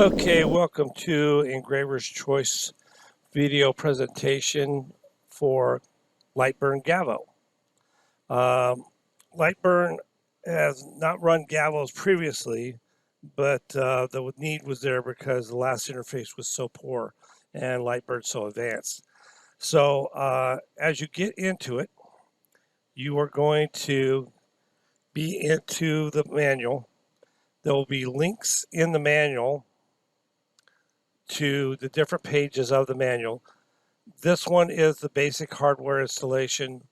Okay, welcome to Engraver's Choice video presentation for Lightburn Galvo. Lightburn has not run Galvos previously, but the need was there because the last interface was so poor and Lightburn's so advanced. So as you get into it, you are going to be into the manual. There will be links in the manual to the different pages of the manual. This one is the basic hardware installation.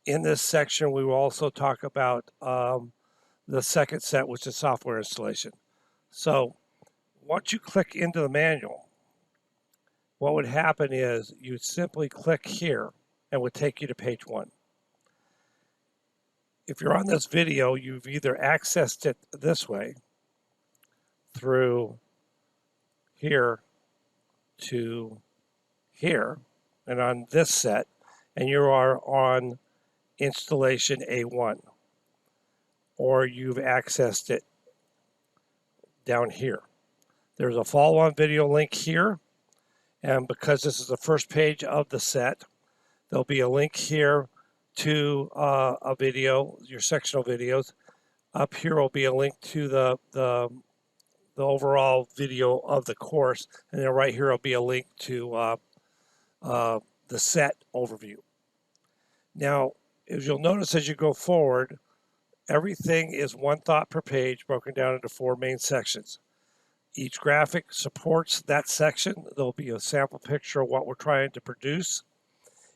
In this section, we will also talk about the second set, which is software installation. So once you click into the manual, what would happen is you would simply click here and it would take you to page 1. If you're on this video, you've either accessed it this way through here to here and on this set, and you are on installation A1, or you've accessed it down here. There's a follow-on video link here, and because this is the first page of the set, there'll be a link here to a video, your sectional videos. Up here will be a link to the overall video of the course, and then right here will be a link to the set overview. Now, as you'll notice as you go forward, everything is one thought per page, broken down into 4 main sections. Each graphic supports that section. There'll be a sample picture of what we're trying to produce,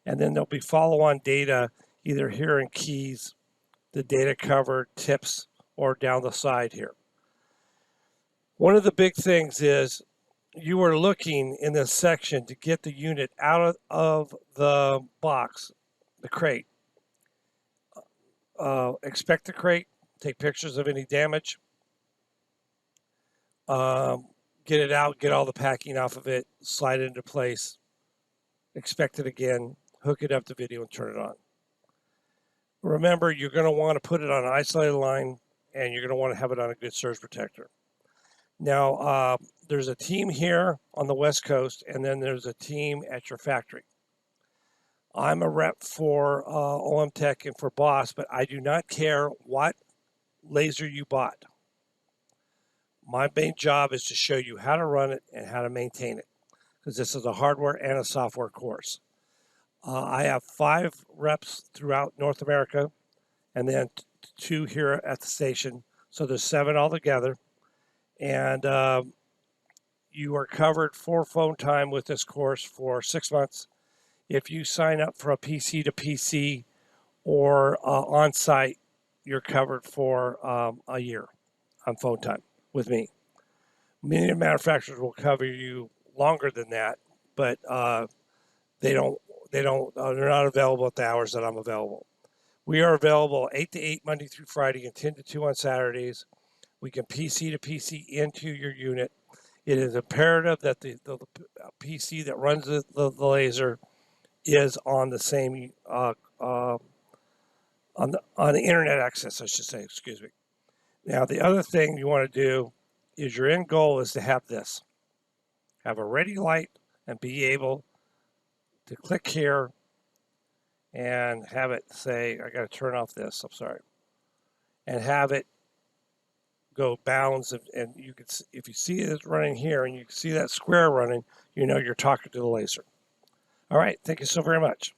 and then there'll be follow-on data either here in keys, the data cover, tips, or down the side here. One of the big things is you are looking in this section to get the unit out of the box, the crate. Expect the crate, take pictures of any damage, get it out, get all the packing off of it, slide it into place, expect it again, hook it up to video and turn it on. Remember, you're going to want to put it on an isolated line and you're going to want to have it on a good surge protector. Now, there's a team here on the West Coast, and then there's a team at your factory. I'm a rep for OMTech and for Boss, but I do not care what laser you bought. My main job is to show you how to run it and how to maintain it, because this is a hardware and a software course. I have 5 reps throughout North America, and then 2 here at the station, so there's 7 altogether. And you are covered for phone time with this course for 6 months. If you sign up for a PC to PC or on-site, you're covered for a year on phone time with me. Many manufacturers will cover you longer than that, but they're not available at the hours that I'm available. We are available 8 to 8 Monday through Friday and 10 to 2 on Saturdays. We can PC to PC into your unit. It is imperative that the PC that runs the laser is on the same on the internet access, I should say. Excuse me. Now, the other thing you want to do is your end goal is to have this, have a ready light, and be able to click here and have it say, I got to turn off this. I'm sorry, and have it go bounds, and you can, if you see it running here and you can see that square running, you know you're talking to the laser. All right, thank you so very much.